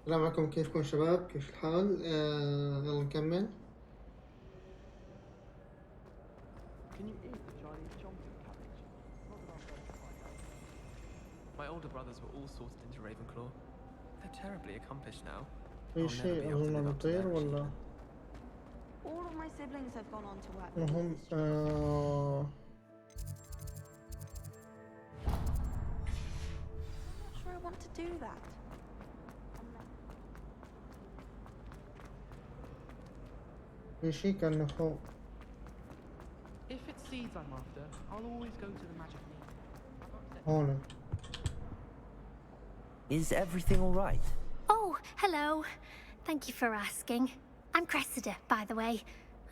السلام عليكم، كيفكم شباب؟ كيف الحال؟ يلا نكمل. Can you eat the Chinese chomping cabbage? Not that I've done quite well. My older brothers were all sorted into Ravenclaw. They're terribly accomplished now. أي شيء أظن نطير ولا؟ All of my siblings have gone on to work. المهم I'm not sure I want to do that. أي شيء كان فوق. If it's seeds I'm after, I'll always go to the magic needle. هون. Is everything all right? Oh, hello. Thank you for asking. I'm Cressida, by the way,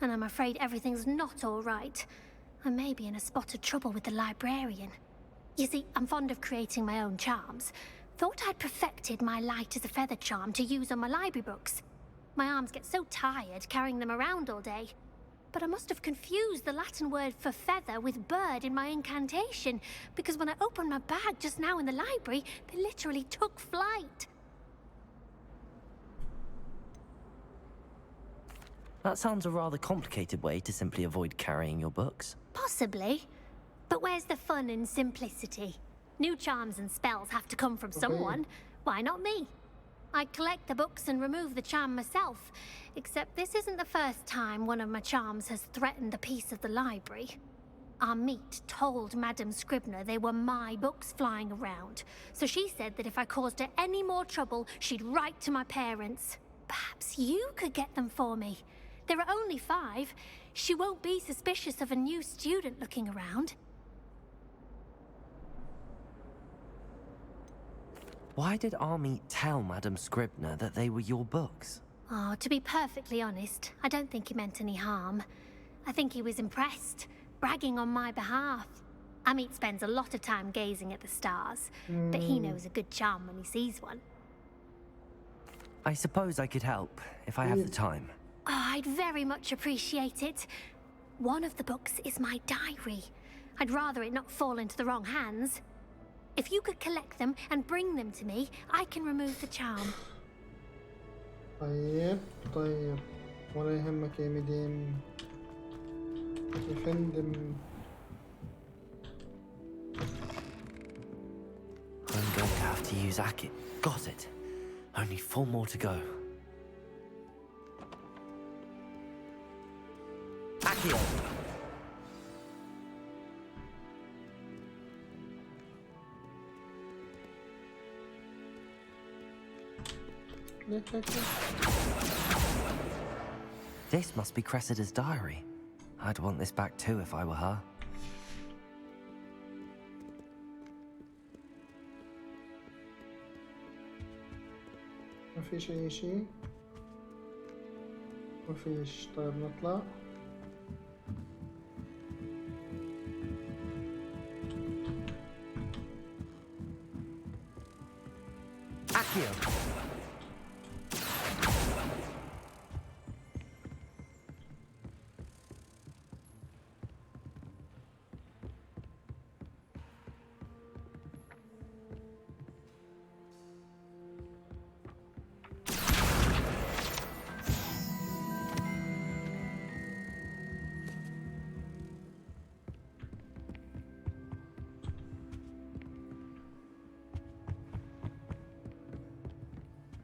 and I'm afraid everything's not all right. I may be in a spot of trouble with the librarian. You see, I'm fond of creating my own charms. Thought I'd perfected my light as a feather charm to use on my library books. My arms get so tired carrying them around all day. But I must have confused the Latin word for feather with bird in my incantation, because when I opened my bag just now in the library, they literally took flight. That sounds a rather complicated way to simply avoid carrying your books. Possibly. But where's the fun in simplicity? New charms and spells have to come from someone. Why not me? I collect the books and remove the charm myself, except this isn't the first time one of my charms has threatened the peace of the library. Our meet told Madame Scribner they were my books flying around, so she said that if I caused her any more trouble, she'd write to my parents. Perhaps you could get them for me. There are only 5. She won't be suspicious of a new student looking around. Why did Army tell Madame Scribner that they were your books? Oh, to be perfectly honest, I don't think he meant any harm. I think he was impressed, bragging on my behalf. Amit spends a lot of time gazing at the stars, but he knows a good charm when he sees one. I suppose I could help, if I have the time. Oh, I'd very much appreciate it. One of the books is my diary. I'd rather it not fall into the wrong hands. If you could collect them and bring them to me, I can remove the charm. طيب ولا يهمك يا مدام يا فندم. I'm going to have to use Akit. Got it. Only 4 more to go. Akio! This must be Cressida's diary. I'd want this back too if I were her. ما فيش أي شيء. ما فيش. طيب نطلع. Akio!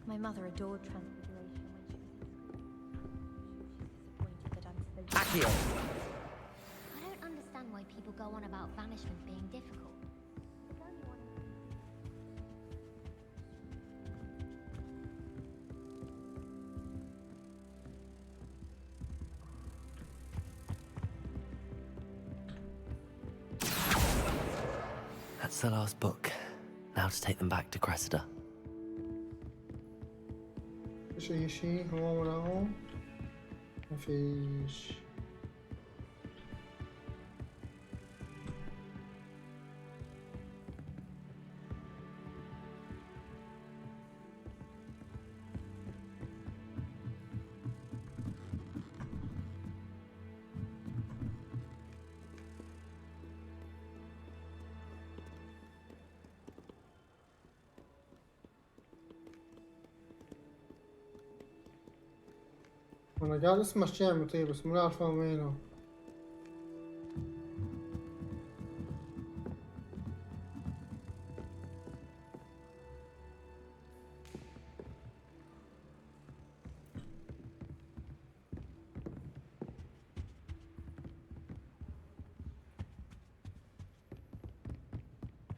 My mother adored Transfiguration when she was disappointed that I'm supposed to... Akio! I don't understand why people go on about banishment being difficult. There's only one... That's the last book. Now to take them back to Cressida. فيش أي شيء هون ولا هون. ما فيش. انا قاعد اسمع شي عم يطير بس مو عارف وينه.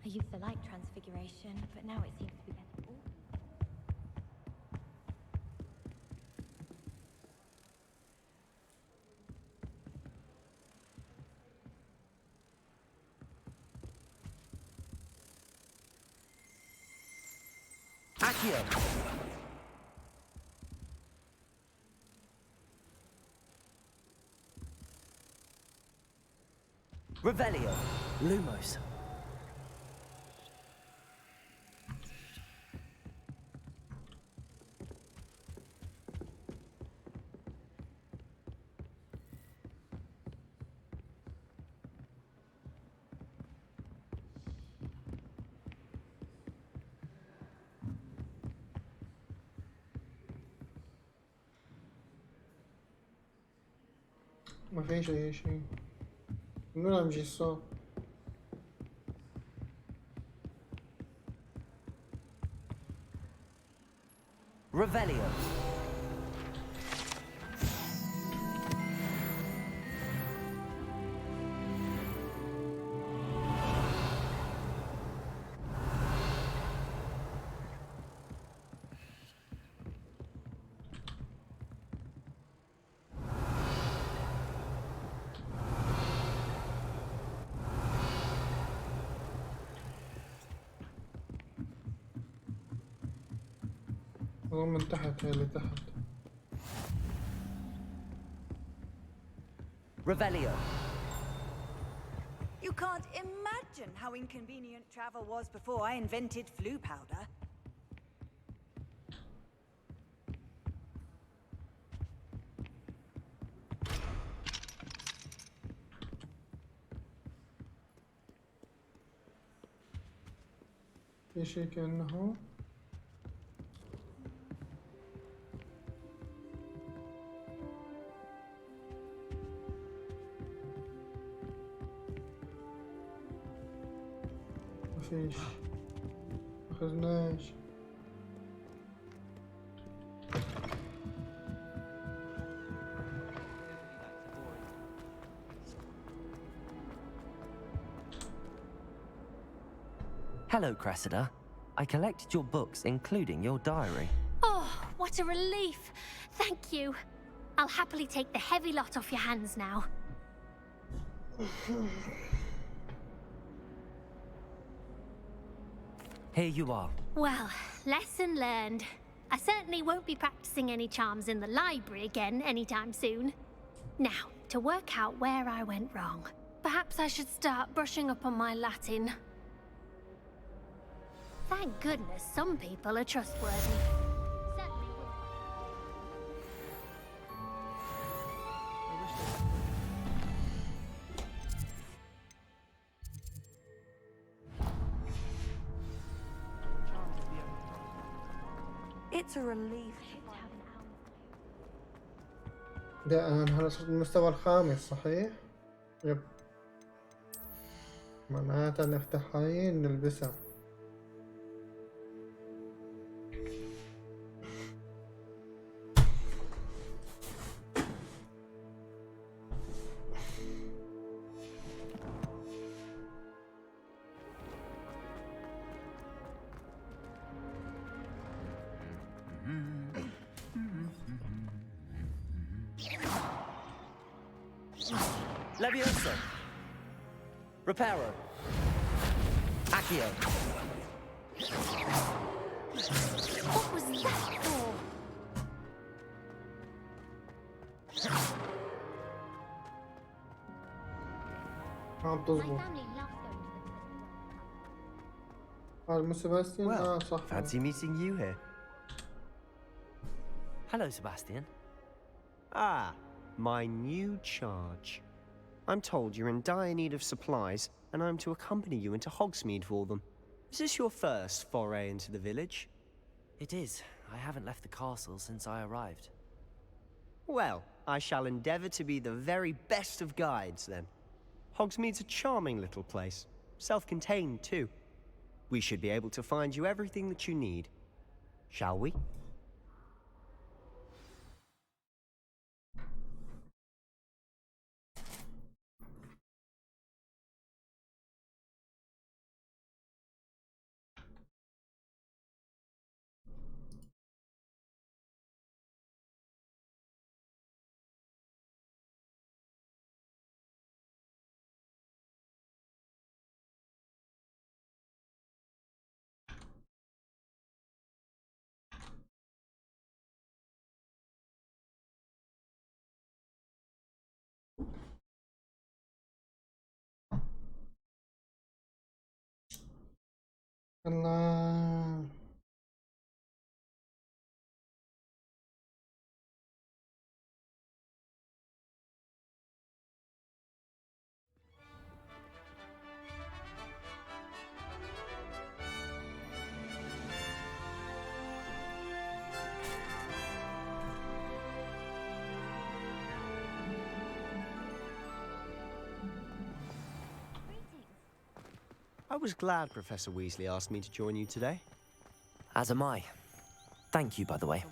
I used the light transfiguration, but now it seems to be getting all. Accio! Revelio! Lumos! ما فيش اي شيء. من وين عم يجي الصوت؟ Revelio! والله من تحت، هي اللي تحت. Revelio! You can't imagine how inconvenient travel was before I invented flu powder. في شيء كأنه مفيش. مخزناش. Hello, Cressida. I collected your books, including your diary. Oh, what a relief. Thank you. I'll happily take the heavy lot off your hands now. Here you are. Well, lesson learned. I certainly won't be practicing any charms in the library again anytime soon. Now, to work out where I went wrong. Perhaps I should start brushing up on my Latin. Thank goodness some people are trustworthy. Certainly wouldn't. It's a relief. ده أنا هلا صرت المستوى الخامس صحيح؟ يب. معناتها نفتح هاي نلبسها. Leviosa! Reparo! Accio! What was that for? عم My تزبط. family loves going to the prison. هذا مو سباستيان؟ Well, صح. fancy meeting you here. Hello, Sebastian. Ah, my new charge. I'm told you're in dire need of supplies, and I'm to accompany you into Hogsmeade for them. Is this your first foray into the village? It is. I haven't left the castle since I arrived. Well, I shall endeavour to be the very best of guides, then. Hogsmeade's a charming little place. Self-contained, too. We should be able to find you everything that you need. Shall we? الله. I was glad Professor Weasley asked me to join you today. As am I. Thank you, by the way.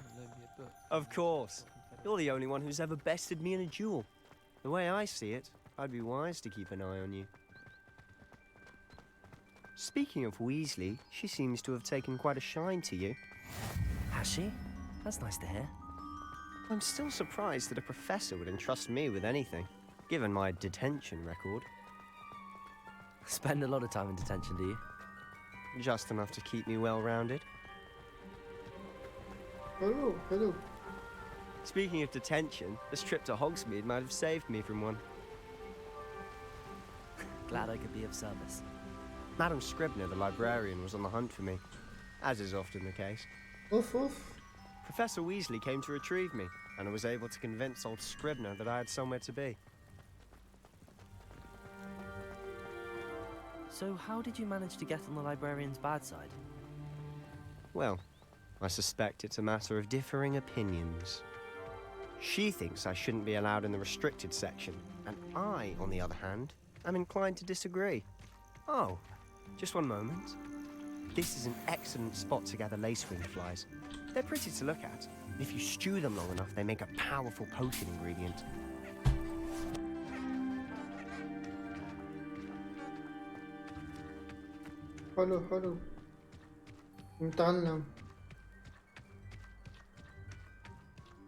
Of course. You're the only one who's ever bested me in a duel. The way I see it, I'd be wise to keep an eye on you. Speaking of Weasley, she seems to have taken quite a shine to you. Has she? That's nice to hear. I'm still surprised that a professor would entrust me with anything, given my detention record. Spend a lot of time in detention, do you? Just enough to keep me well-rounded. حلو حلو. Speaking of detention, this trip to Hogsmeade might have saved me from one. Glad I could be of service. Madam Scribner, the librarian, was on the hunt for me, as is often the case. اوف اوف. Professor Weasley came to retrieve me, and I was able to convince old Scribner that I had somewhere to be. So how did you manage to get on the librarian's bad side? Well, I suspect it's a matter of differing opinions. She thinks I shouldn't be allowed in the restricted section, and I, on the other hand, am inclined to disagree. Oh, just one moment. This is an excellent spot to gather lacewing flies. They're pretty to look at. If you stew them long enough, they make a powerful potion ingredient. حلو حلو. نتعلم.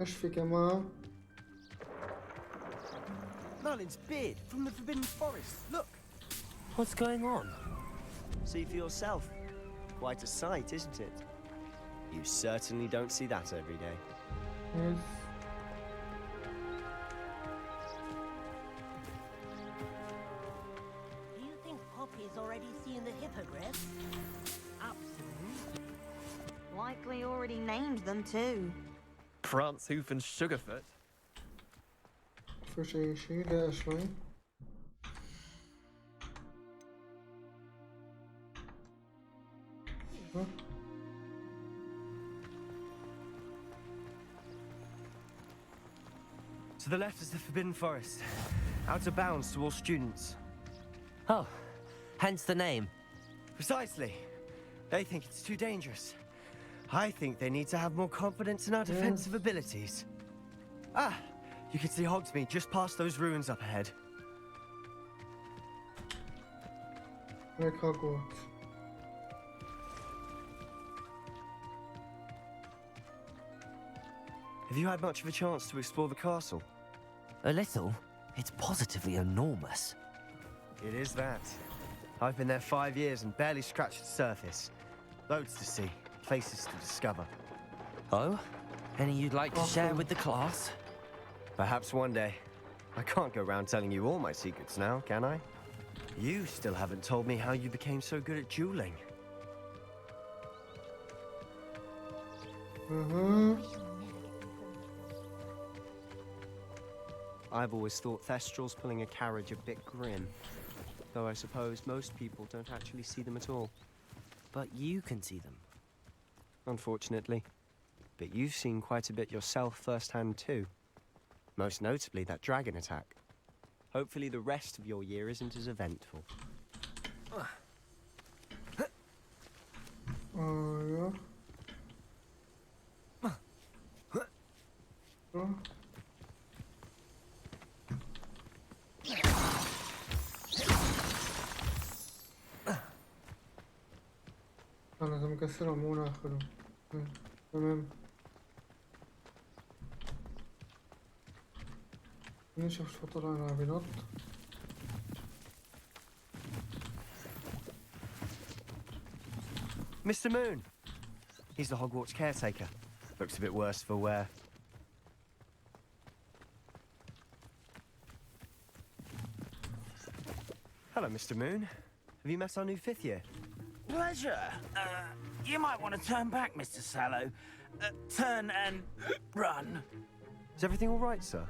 ايش في كمان؟ Merlin's beard from the Forbidden Forest. Look! What's going on? See for yourself. Quite a sight, isn't it? You certainly don't see that every day. يس. Do you think Poppy's already seen the hippogriff? Absolutely. Likely already named them too. Prance, Hoof, and Sugarfoot. في شيء لا شوي. ها؟ To the left is the Forbidden Forest. Out of bounds to all students. Oh, hence the name. Precisely. They think it's too dangerous. I think they need to have more confidence in our defensive abilities. Ah, you can see Hogsmeade just past those ruins up ahead. هيك هوجورتس. Have you had much of a chance to explore the castle? A little. It's positively enormous. It is that. I've been there 5 years and barely scratched the surface. Loads to see, places to discover. Oh? Any you'd like to share with the class? Perhaps one day. I can't go around telling you all my secrets now, can I? You still haven't told me how you became so good at dueling. I've always thought Thestrals pulling a carriage a bit grim. Though I suppose most people don't actually see them at all. But you can see them. Unfortunately. But you've seen quite a bit yourself firsthand too. Most notably that dragon attack. Hopefully the rest of your year isn't as eventful. ايوه. انا مكسر عمونا اخره. تمام. نشوف شو طلع لنا بنط. Mr. Moon! He's the Hogwarts caretaker. Looks a bit worse for wear. Hello, Mr. Moon. Have you met our new 5th year? Pleasure. You might want to turn back, Mr. Sallow. Turn and run. Is everything all right, sir?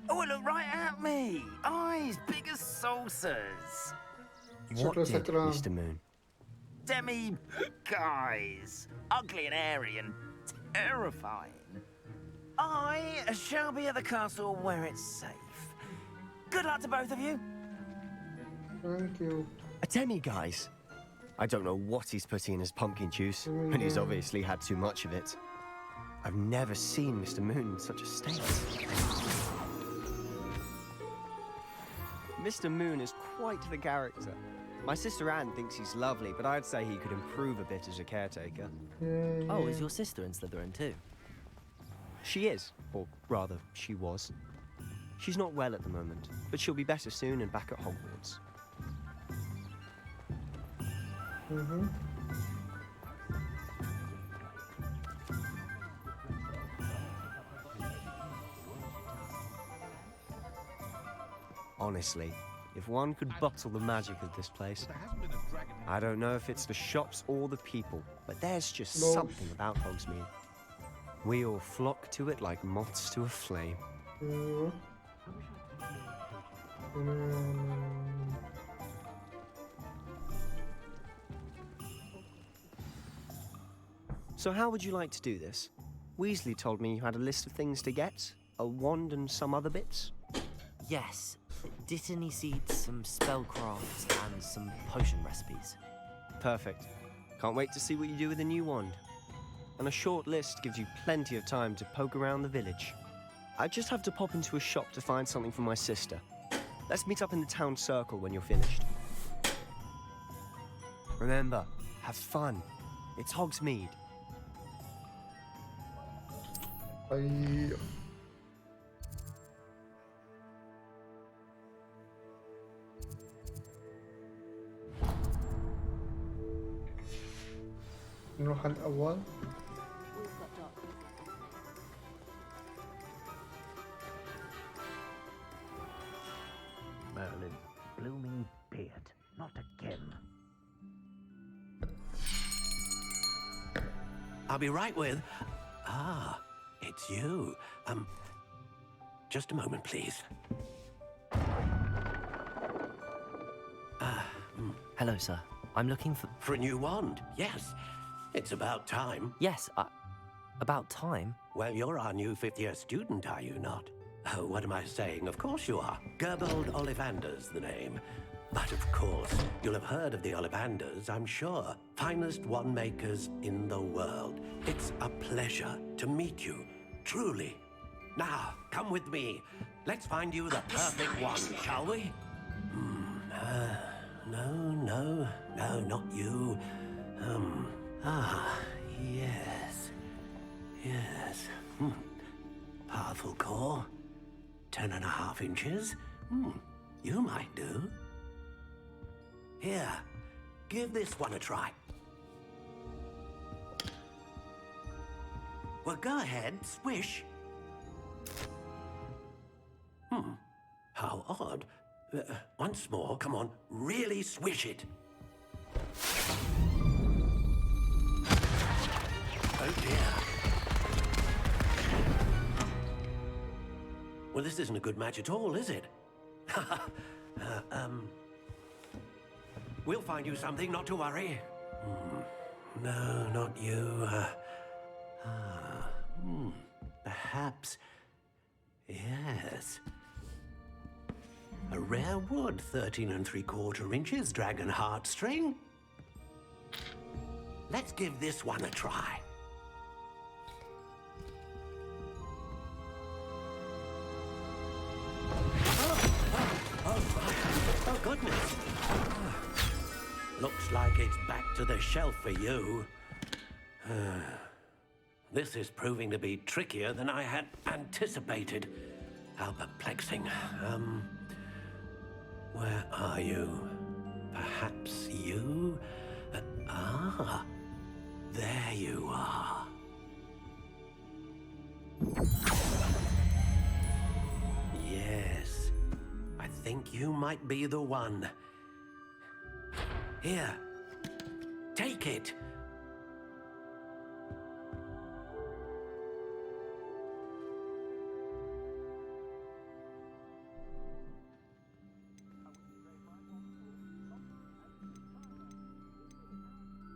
Oh, look right at me. Eyes big as saucers. What did, Mr. Moon? Demi-guys. Ugly and hairy and terrifying. I shall be at the castle where it's safe. Good luck to both of you. Thank you. A demi-guise? I don't know what he's putting in his pumpkin juice, and he's obviously had too much of it. I've never seen Mr. Moon in such a state. Mr. Moon is quite the character. My sister Anne thinks he's lovely, but I'd say he could improve a bit as a caretaker. Oh, is your sister in Slytherin too? She is, or rather, she was. She's not well at the moment, but she'll be better soon and back at Hogwarts. Honestly, if one could bottle the magic of this place, I don't know if it's the shops or the people, but there's just something about Hogsmeade. We all flock to it like moths to a flame. So how would you like to do this? Weasley told me you had a list of things to get, a wand and some other bits. Yes. Dittany seeds, some spellcrafts, and some potion recipes. Perfect. Can't wait to see what you do with the new wand. And a short list gives you plenty of time to poke around the village. I just have to pop into a shop to find something for my sister. Let's meet up in the town circle when you're finished. Remember, have fun. It's Hogsmeade. أي نروح على الأول. Merlin, blooming beard, not again. I'll be right with. Ah, it's you. Just a moment, please. Hello, sir. I'm looking For a new wand, yes. It's about time. Yes, about time? Well, you're our new 5th year student, are you not? Oh, what am I saying? Of course you are. Gerbold Ollivander's the name. But of course, you'll have heard of the Ollivanders, I'm sure. Finest wand makers in the world. It's a pleasure to meet you, truly. Now, come with me. Let's find you the perfect wand, shall we? No, not you. Yes. Powerful core. 10.5 inches. You might do. Here, give this one a try. Well, go ahead, swish. How odd. Once more, come on, really swish it. Oh dear. Well, this isn't a good match at all, is it? We'll find you something, not to worry. No, not you. Perhaps Yes. A rare wood, 13 3/4 inches, dragon heartstring. Let's give this one a try. Oh, goodness. Looks like it's back to the shelf for you. This is proving to be trickier than I had anticipated. How perplexing. Where are you? Perhaps you? There you are. Yes, I think you might be the one. Here, take it.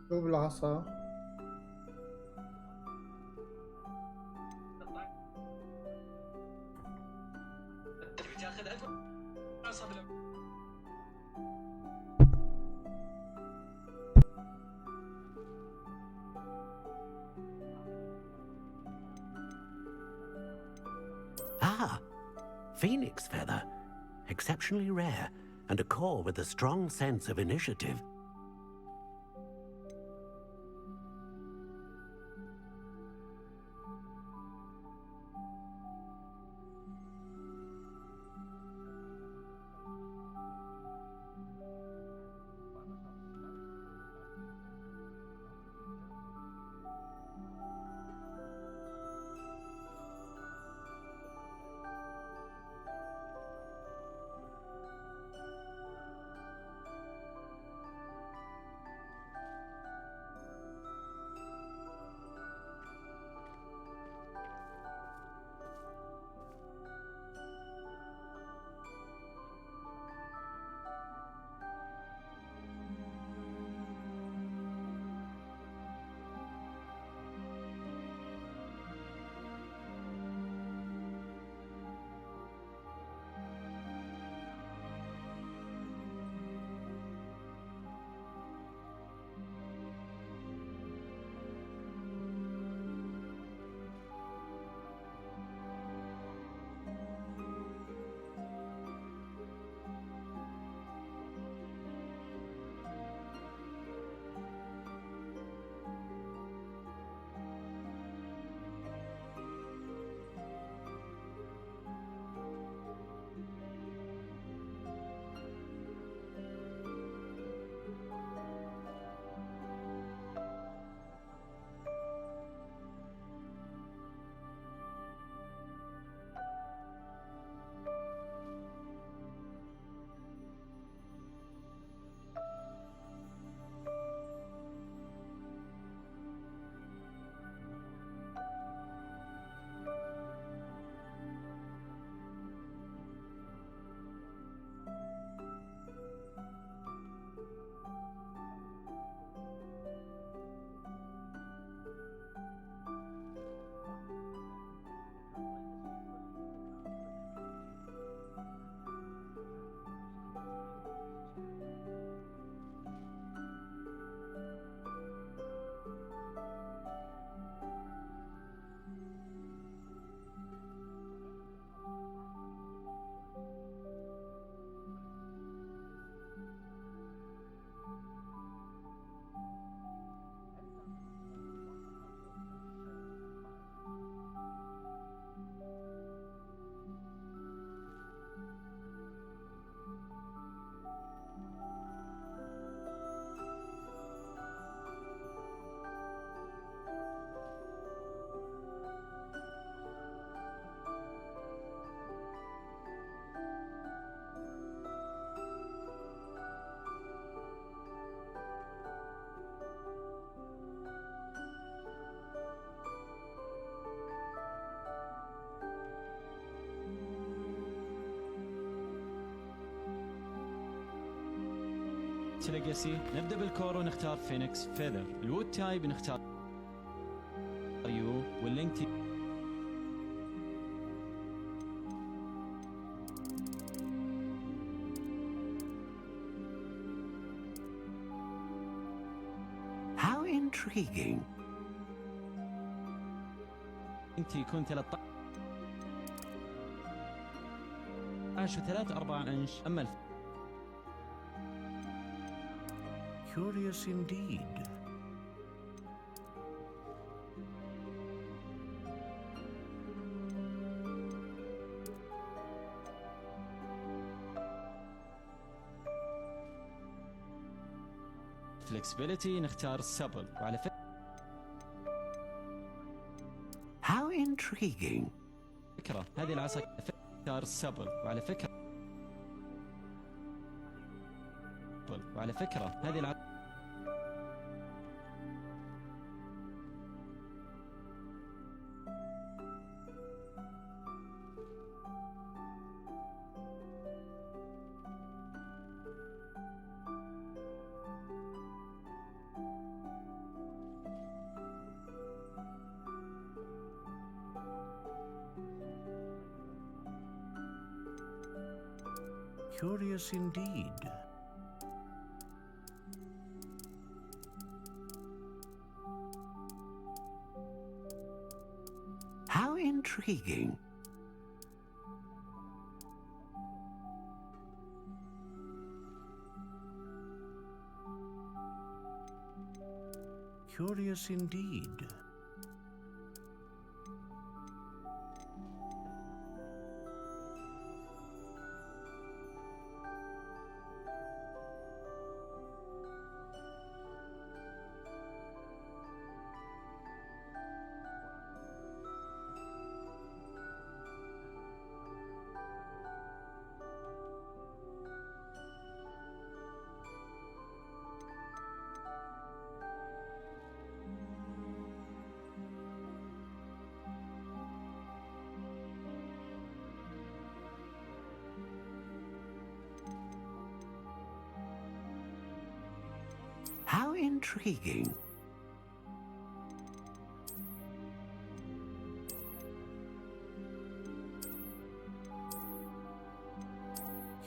شو بالعصا؟ Ah, phoenix feather. Exceptionally rare, and a core with a strong sense of initiative. ليجاسي نبدا بالكور ونختار فينيكس فيذر. الوود تايب نختار يو واللينك intriguing. انت يكون 13 و3/4 انش. اما Curious indeed. فلكسبيليتي نختار السبل، وعلى How intriguing. فكرة هذه العصا نختار السبل، وعلى فكرة هذه العصا Curious indeed. How intriguing. Curious indeed. How intriguing.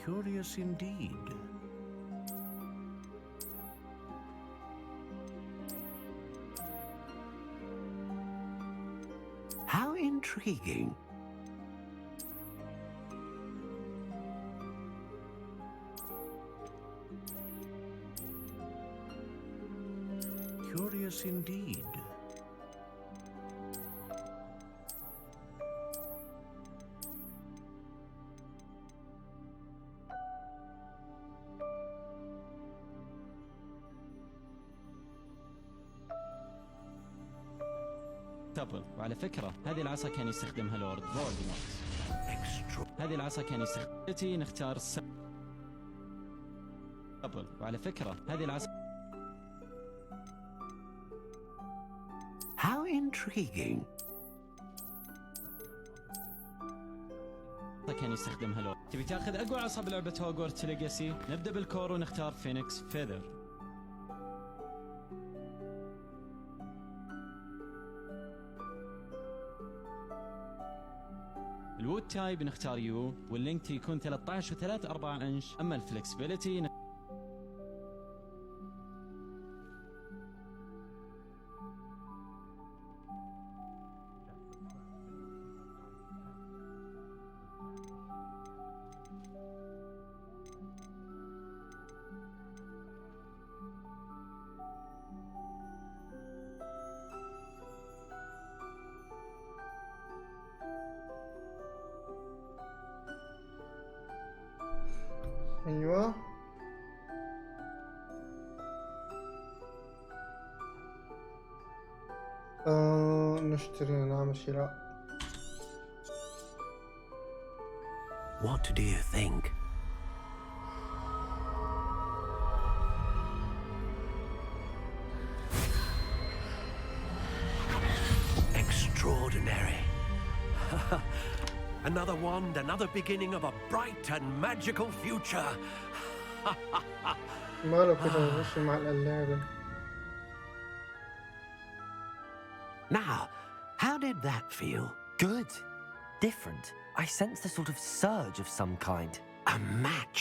Curious indeed. How intriguing. Curious indeed. سبل، وعلى فكرة هذه العصا كان يستخدمها لورد فولدمورت. هذه العصا كان يستخدمها. نختار السبل، وعلى فكرة هذه العصا How intriguing. كان يستخدمها لورد. تبي تاخذ اقوى عصا بلعبة هوجورتس ليجاسي؟ نبدأ بالكور ونختار فينيكس فيذر. الوود تايب نختار يو، واللينك يكون 13 و3/4 انش. اما الفلكسبيليتي ايوه نشتري، نعمل شراء. What do you think? Extraordinary. Another wand, another beginning of a bright and magical future. ماله كده ماشي مع اللعبة. Now, how did that feel? Good. Different. I sensed a sort of surge of some kind. A match.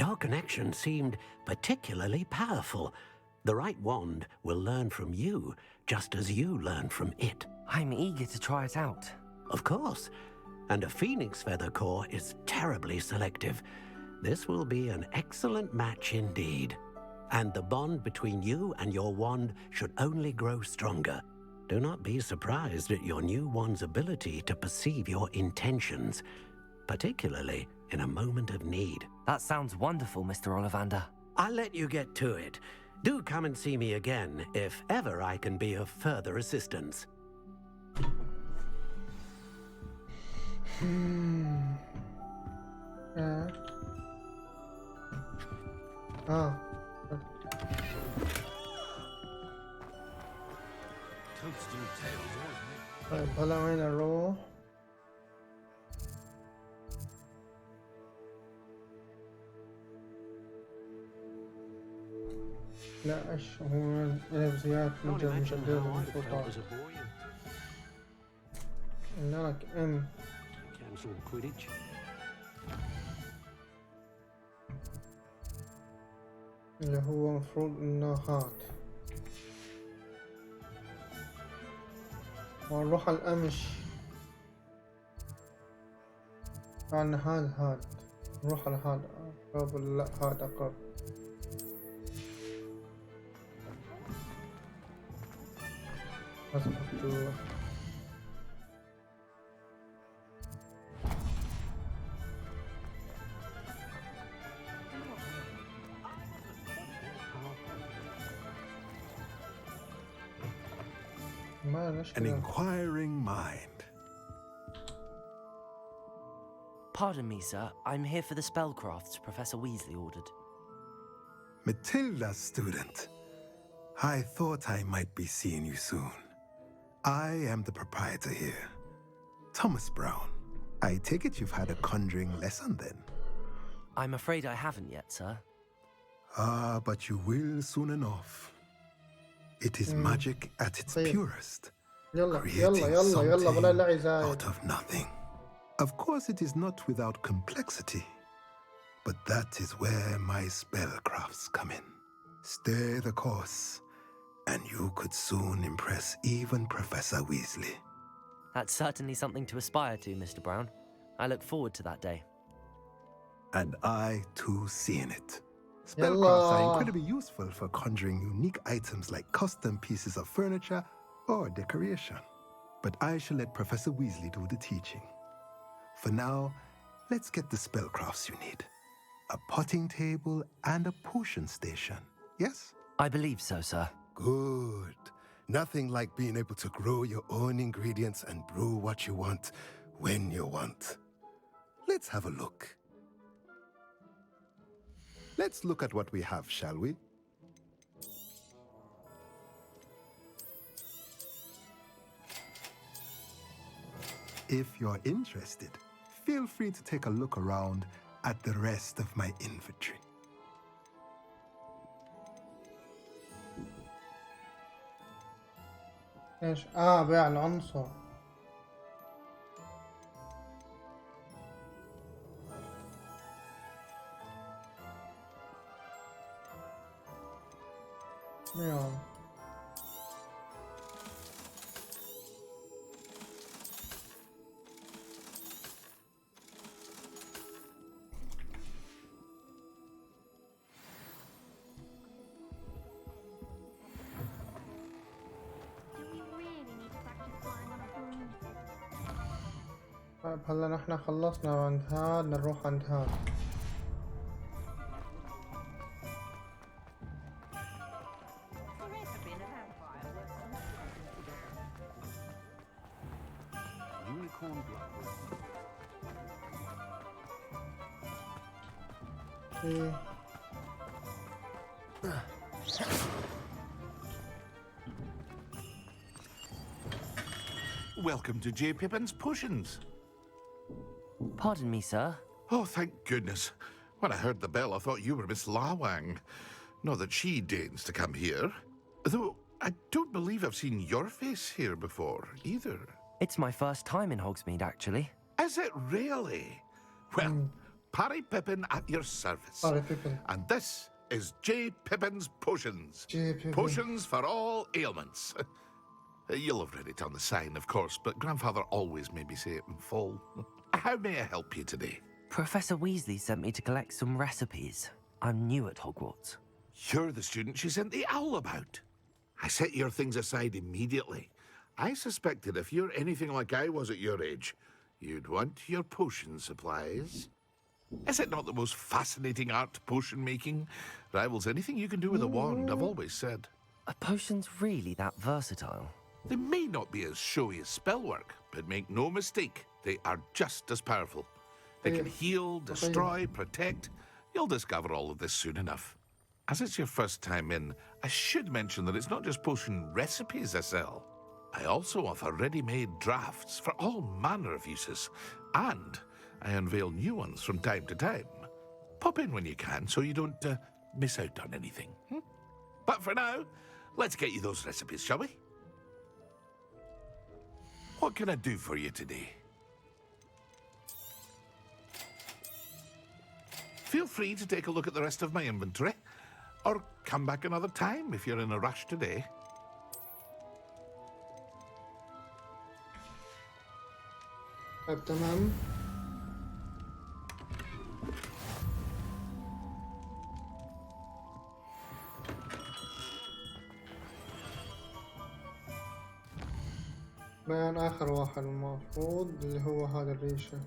Your connection seemed particularly powerful. The right wand will learn from you, just as you learn from it. I'm eager to try it out. Of course. And a phoenix feather core is terribly selective. This will be an excellent match indeed. And the bond between you and your wand should only grow stronger. Do not be surprised at your new wand's ability to perceive your intentions, particularly in a moment of need. That sounds wonderful, Mr. Ollivander. I'll let you get to it. Do come and see me again if ever I can be of further assistance. طيب هلا وين نروح؟ لا ايش هو الف زيادة مجدد الخطوط. قلنا لك ام اللي هو مفروض انه هات ونروح على القمش. عنا هاد نروح على هاد أقرب ولا لا هاد أقرب؟ أظبط An inquiring mind. Pardon me, sir. I'm here for the spellcrafts Professor Weasley ordered. Matilda, student. I thought I might be seeing you soon. I am the proprietor here, Thomas Brown. I take it you've had a conjuring lesson then? I'm afraid I haven't yet, sir. Ah, but you will soon enough. It is magic at its purest, creating something out of nothing. Of course, it is not without complexity, but that is where my spellcrafts come in. Stay the course, and you could soon impress even Professor Weasley. That's certainly something to aspire to, Mr. Brown. I look forward to that day. And I, too, seeing it. Spellcrafts are incredibly useful for conjuring unique items like custom pieces of furniture or decoration. But I shall let Professor Weasley do the teaching. For now, let's get the spellcrafts you need. A potting table and a potion station, yes? I believe so, sir. Good. Nothing like being able to grow your own ingredients and brew what you want when you want. Let's have a look. Let's look at what we have, shall we? If you're interested, feel free to take a look around at the rest of my inventory. ايش؟ بيع العنصر. نعم. طيب هلا نحن خلصنا عند هاد نروح عند هاد. Welcome to J. Pippin's Potions. Pardon me, sir. Oh, thank goodness. When I heard the bell, I thought you were Miss Lawang. Not that she deigns to come here. Though I don't believe I've seen your face here before, either. It's my first time in Hogsmeade, actually. Is it really? Well, Parry Pippin at your service. Parry Pippin. And this is J. Pippin's Potions. J. Pippin. Potions for all ailments. You'll have read it on the sign, of course, but Grandfather always made me say it in full. How may I help you today? Professor Weasley sent me to collect some recipes. I'm new at Hogwarts. You're the student she sent the owl about. I set your things aside immediately. I suspected if you're anything like I was at your age, you'd want your potion supplies. Is it not the most fascinating art, potion making? Rivals anything you can do with a wand, I've always said. Are potions really that versatile? They may not be as showy as spellwork, but make no mistake, they are just as powerful. They can heal, destroy, protect. You'll discover all of this soon enough. As it's your first time in, I should mention that it's not just potion recipes I sell. I also offer ready-made drafts for all manner of uses, and I unveil new ones from time to time. Pop in when you can so you don't miss out on anything. But for now, let's get you those recipes, shall we? What can I do for you today? Feel free to take a look at the rest of my inventory, or come back another time if you're in a rush today. تمام. بيان آخر واحد المفروض اللي هو هذا الريشة.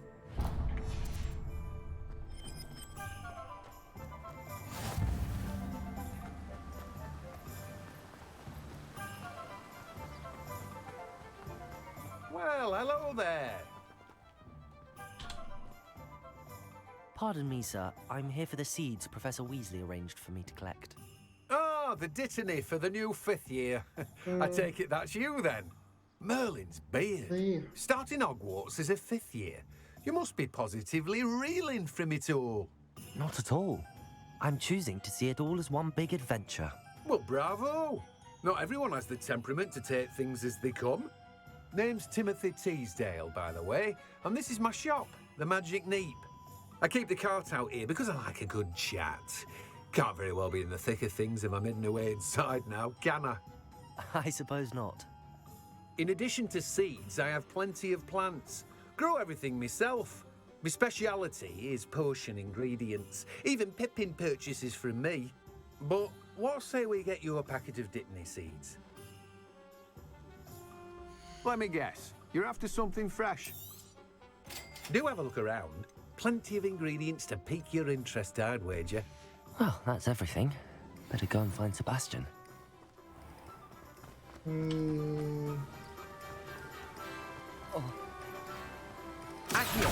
Well, hello there. Pardon me, sir. I'm here for the seeds Professor Weasley arranged for me to collect. Oh, the dittany for the new 5th year. I take it that's you, then. Merlin's beard. Starting Hogwarts as a 5th year. You must be positively reeling from it all. Not at all. I'm choosing to see it all as one big adventure. Well, bravo. Not everyone has the temperament to take things as they come. Name's Timothy Teasdale, by the way, and this is my shop, the Magic Neep. I keep the cart out here because I like a good chat. Can't very well be in the thick of things if I'm hidden away inside now, can I? I suppose not. In addition to seeds, I have plenty of plants. Grow everything myself. My speciality is potion ingredients. Even Pippin purchases from me. But what say we get you a packet of dittany seeds? Let me guess. You're after something fresh. Do have a look around. Plenty of ingredients to pique your interest, I'd wager. Well, that's everything. Better go and find Sebastian. Oh. Accio.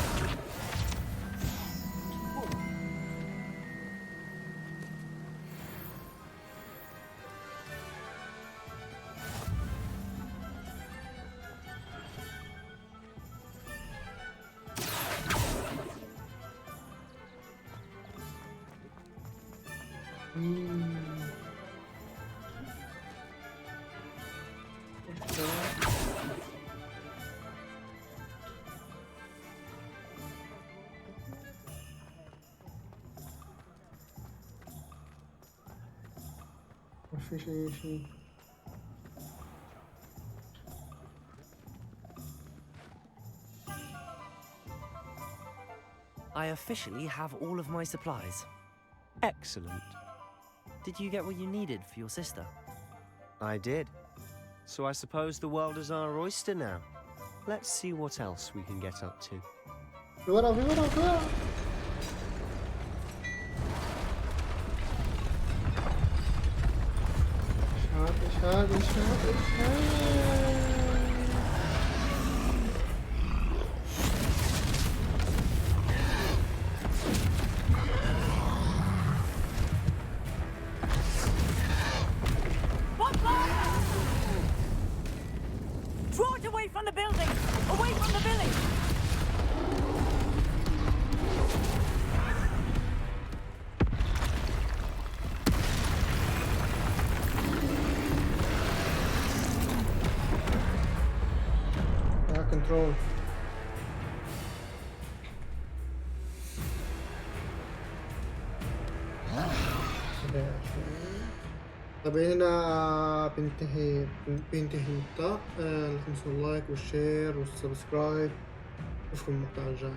I officially have all of my supplies. Excellent. Did you get what you needed for your sister? I did. So I suppose the world is our oyster now. Let's see what else we can get up to. Draw it away from the building! Away from the village! Control. طب هنا بينتهي المقطع. لا تنسوا اللايك والشير والسبسكرايب. نشوفكم المقطع الجاي.